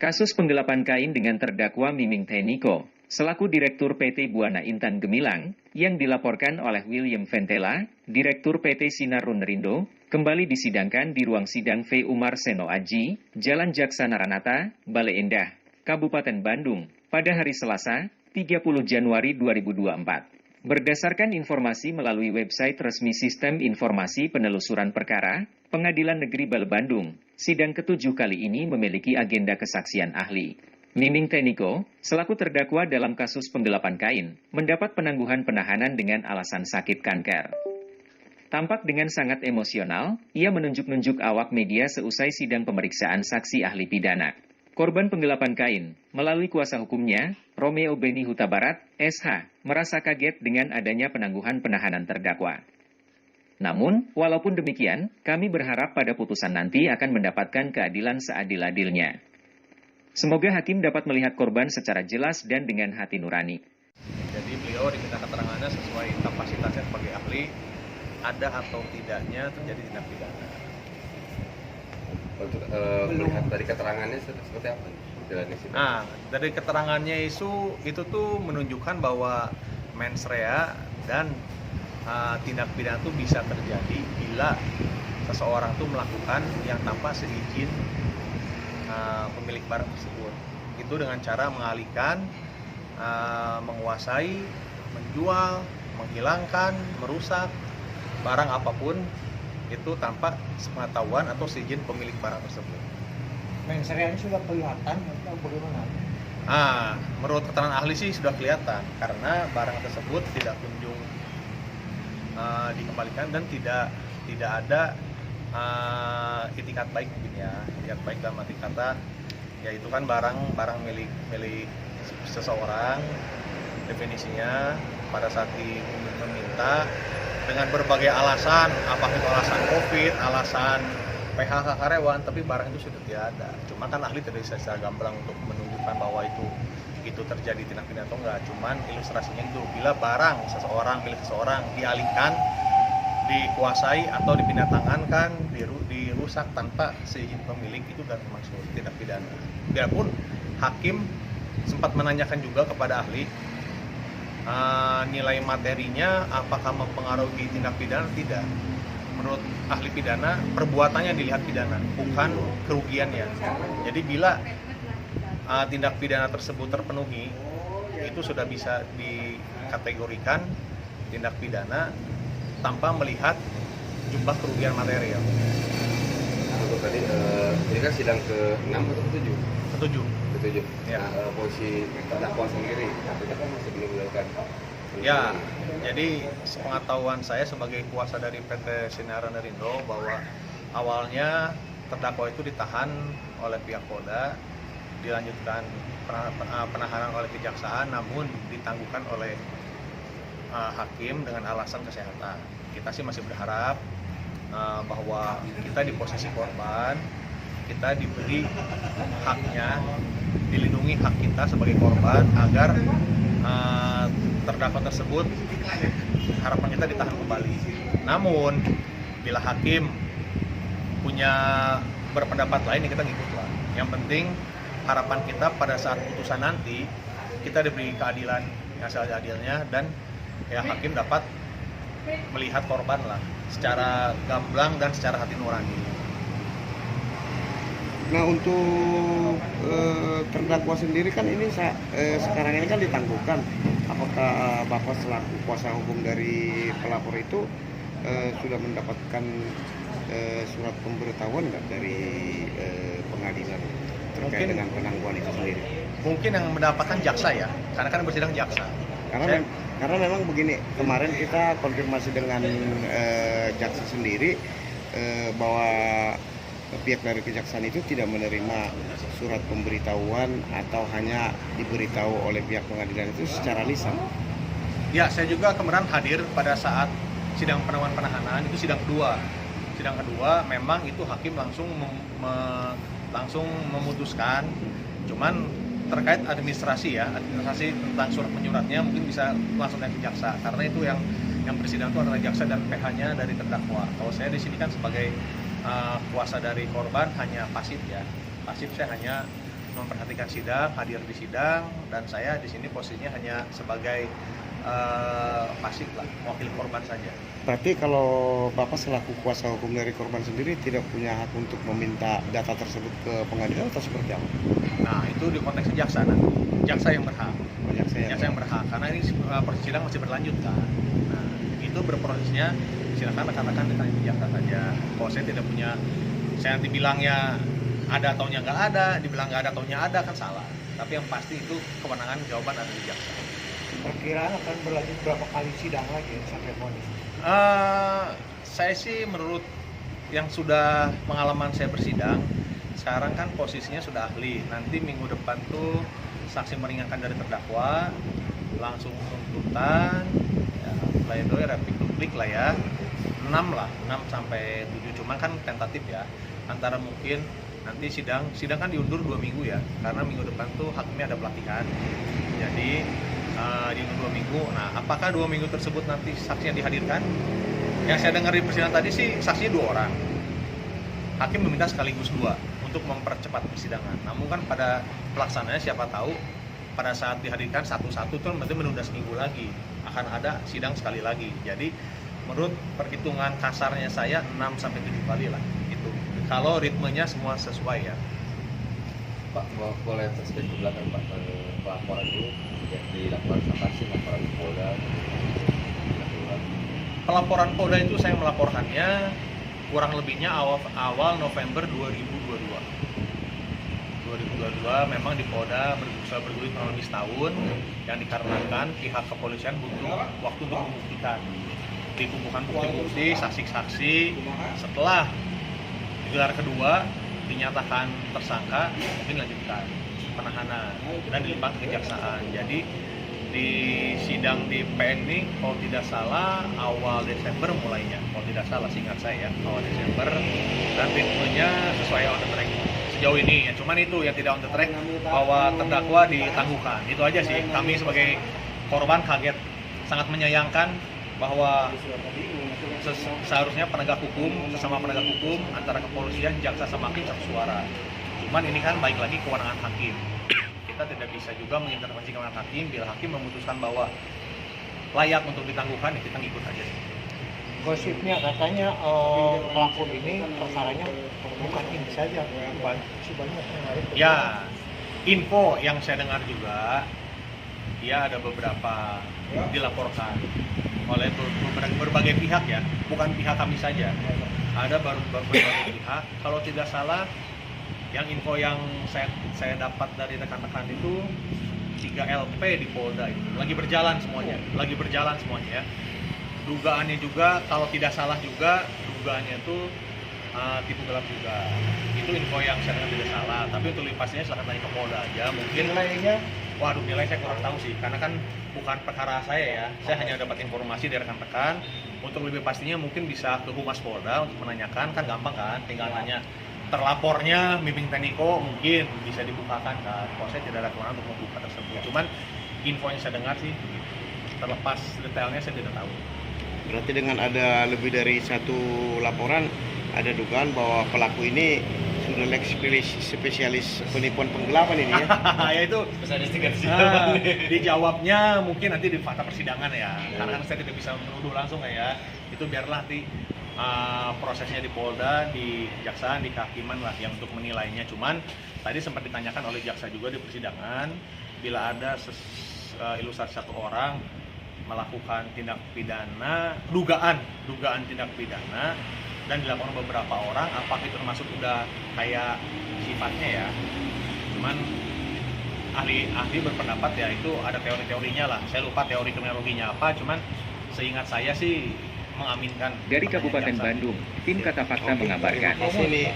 Kasus penggelapan kain dengan terdakwa Miming Teniko, selaku Direktur PT Buana Intan Gemilang, yang dilaporkan oleh William Ventela, Direktur PT Sinar Runerindo, kembali disidangkan di ruang sidang V. Umar Seno Aji, Jalan Jaksa Naranata, Bale Endah, Kabupaten Bandung, pada hari Selasa, 30 Januari 2024. Berdasarkan informasi melalui website resmi Sistem Informasi Penelusuran Perkara, Pengadilan Negeri Bale Bandung, sidang ke-7 kali ini memiliki agenda kesaksian ahli. Miming Teniko, selaku terdakwa dalam kasus penggelapan kain, mendapat penangguhan penahanan dengan alasan sakit kanker. Tampak dengan sangat emosional, ia menunjuk-nunjuk awak media seusai sidang pemeriksaan saksi ahli pidana. Korban penggelapan kain, melalui kuasa hukumnya, Romeo Beni Huta Barat, SH, merasa kaget dengan adanya penangguhan penahanan terdakwa. Namun, walaupun demikian, kami berharap pada putusan nanti akan mendapatkan keadilan seadil-adilnya. Semoga hakim dapat melihat korban secara jelas dan dengan hati nurani. Jadi beliau diminta keterangannya sesuai kapasitasnya sebagai ahli, ada atau tidaknya terjadi tindak pidana. Untuk melihat dari keterangannya seperti apa? Nah, dari keterangannya itu tuh menunjukkan bahwa mens rea dan tindak pidana itu bisa terjadi bila seseorang tuh melakukan yang tanpa seizin pemilik barang tersebut. Itu dengan cara mengalihkan, menguasai, menjual, menghilangkan, merusak barang apapun itu tanpa sepengetahuan atau seizin pemilik barang tersebut. Mens rea ini sudah kelihatan atau bagaimana? Menurut keterangan ahli sih sudah kelihatan karena barang tersebut tidak kunjung dikembalikan dan tidak ada itikat baik mungkin ya. Itikat baik dalam arti kata yaitu kan barang milik seseorang, definisinya pada saat meminta dengan berbagai alasan, apakah itu alasan COVID, alasan PHK karyawan, tapi barang itu sudah tidak ada. Cuma kan ahli tidak bisa secara gamblang untuk menunjukkan bahwa itu terjadi tindak pidana atau enggak. Cuman ilustrasinya itu bila barang milik seseorang dialihkan, dikuasai atau dipindah tangankan, dirusak tanpa seizin pemilik, itu dan termasuk tindak pidana. Biarpun hakim sempat menanyakan juga kepada ahli nilai materinya apakah mempengaruhi tindak pidana, tidak. Menurut ahli pidana, perbuatannya dilihat pidana, bukan kerugiannya. Jadi bila tindak pidana tersebut terpenuhi, itu sudah bisa dikategorikan tindak pidana tanpa melihat jumlah kerugian material. Untuk tadi, ini kan sidang ke-6 atau ke-7? Ke-7. Ya. Nah, posisi terdakwa sendiri, itu kan masih belum dilakukan. Ya, jadi sepengetahuan saya sebagai kuasa dari PT Sinar Runerindo bahwa awalnya terdakwa itu ditahan oleh pihak Polda, dilanjutkan penahanan oleh kejaksaan, namun ditangguhkan oleh hakim dengan alasan kesehatan. Kita sih masih berharap bahwa kita di posisi korban, kita diberi haknya, dilindungi hak kita sebagai korban agar terdakwa tersebut harapan kita ditahan kembali. Namun bila hakim punya berpendapat lain ya kita ngikutlah. Yang penting harapan kita pada saat putusan nanti kita diberi keadilan yang seadil-adilnya dan ya hakim dapat melihat korban lah secara gamblang dan secara hati nurani. Nah, untuk terdakwa sendiri kan ini sekarang ini kan ditangguhkan. Apakah Bapak selaku kuasa hukum dari pelapor itu sudah mendapatkan surat pemberitahuan nggak dari pengadilan terkait dengan penangguhan itu sendiri? Mungkin yang mendapatkan jaksa ya, karena kan bersidang jaksa. Karena memang begini, kemarin kita konfirmasi dengan jaksa sendiri bahwa pihak dari kejaksaan itu tidak menerima surat pemberitahuan atau hanya diberitahu oleh pihak pengadilan itu secara lisan. Ya, saya juga kemarin hadir pada saat sidang penangguhan penahanan, itu sidang kedua. Sidang kedua memang itu hakim langsung memutuskan. Cuman terkait administrasi tentang surat menyuratnya mungkin bisa langsung dari jaksa, karena itu yang bersidang itu adalah jaksa dan PH-nya dari terdakwa. Kalau saya di sini kan sebagai kuasa dari korban hanya pasif ya. Pasif saya hanya memperhatikan sidang, hadir di sidang, dan saya di sini posisinya hanya sebagai pasif lah, wakil korban saja. Berarti kalau Bapak selaku kuasa hukum dari korban sendiri tidak punya hak untuk meminta data tersebut ke pengadilan atau seperti apa? Nah, itu di konteks jaksa nanti. Jaksa yang berhak. Jaksa yang berhak, karena ini proses sidang masih berlanjut kan. Nah, itu berprosesnya silakan rekan-rekan ditanya di jaksa saja. Kalau saya tidak punya, saya nanti bilangnya ada ataunya nggak ada, dibilang nggak ada ataunya ada kan salah. Tapi yang pasti itu kewenangan jawaban ada di jaksa. Perkiraan akan berlanjut berapa kali sidang lagi sampai vonis? Saya sih menurut yang sudah pengalaman saya bersidang, sekarang kan posisinya sudah ahli. Nanti minggu depan tuh saksi meringankan dari terdakwa, langsung tuntutan, ya, pledoi, replik lah ya, 6 sampai 7, cuma kan tentatif ya, antara mungkin nanti sidang kan diundur 2 minggu ya, karena minggu depan tuh hakimnya ada pelatihan, jadi diundur 2 minggu. Nah, apakah 2 minggu tersebut nanti saksinya dihadirkan? Yang saya dengar di persidangan tadi sih saksinya 2 orang, hakim meminta sekaligus 2 untuk mempercepat persidangan. Namun kan pada pelaksanaannya siapa tahu pada saat dihadirkan satu-satu itu berarti menunda seminggu lagi, akan ada sidang sekali lagi. Jadi menurut perhitungan kasarnya saya 6 sampai 7 kali lah itu. Kalau ritmenya semua sesuai ya. Pak, boleh flashback ke belakang Pak, pelaporan dulu yang dilakukan kapan sih laporan di Polda? Pelaporan Polda itu saya melaporkannya kurang lebihnya awal November 2022. Memang di Polda bergulir kurang lebih setahun, yang dikarenakan pihak kepolisian butuh waktu untuk membuktikan, dikumpulkan bukti-bukti, saksi-saksi. Setelah gelar kedua dinyatakan tersangka, mungkin lanjutkan penahanan dan dilimpahkan ke kejaksaan. Jadi di sidang di PN ini kalau tidak salah awal Desember mulainya, kalau tidak salah seingat saya awal Desember, dan ritmenya sesuai on the track sejauh ini ya. Cuman itu yang tidak on the track bahwa terdakwa ditangguhkan, itu aja sih. Kami sebagai korban kaget, sangat menyayangkan bahwa seharusnya penegak hukum sesama penegak hukum antara kepolisian, jaksa sama hakim satu suara. Cuman ini kan baik lagi kewenangan hakim. Kita tidak bisa juga mengintervensi kewenangan hakim. Bila hakim memutuskan bahwa layak untuk ditangguhkan, ya kita ngikut aja. Gosipnya katanya pelaku ini perkaranya bukan ini saja, sebanyak yang lain. Ya, info yang saya dengar juga, dia ada beberapa dilaporkan oleh berbagai pihak ya, bukan pihak kami saja. Ada berbagai pihak. Kalau tidak salah, yang info yang saya dapat dari rekan-rekan itu 3 LP di Polda itu lagi berjalan semuanya ya. Dugaannya juga kalau tidak salah juga dugaannya itu tipu gelap juga. Itu info yang saya dengar tidak salah. Tapi untuk lebih pastinya silahkan tanya ke Polda aja. Mungkin nilainya, waduh nilai saya kurang tahu sih, karena kan bukan perkara saya ya. Saya hanya dapat informasi dari rekan-rekan. Untuk lebih pastinya mungkin bisa ke Humas Polda untuk menanyakan, kan gampang kan, tinggal nanya terlapornya Miming Teniko, mungkin bisa dibukakan kan. Kalau saya tidak ada kewenangan untuk membuka tersebut. Cuman info yang saya dengar sih, terlepas detailnya saya tidak tahu. Berarti dengan ada lebih dari satu laporan, ada dugaan bahwa pelaku ini sudah spesialis penipuan penggelapan ini ya? Ya itu dijawabnya mungkin nanti di fakta persidangan ya, karena kan saya tidak bisa menuduh langsung ya. Itu biarlah nanti prosesnya di Polda, di Kejaksaan, di Kehakiman lah yang untuk menilainya. Cuman tadi sempat ditanyakan oleh jaksa juga di persidangan, bila ada ilustrasi satu orang melakukan tindak pidana, dugaan tindak pidana, dan dilakukan beberapa orang, apakah itu termasuk udah kayak sifatnya ya. Cuman ahli berpendapat ya itu ada teori-teorinya lah. Saya lupa teori kriminologinya apa, cuman seingat saya sih mengaminkan. Dari Kabupaten Bandung, tim Kata Fakta mengabarkan. Sini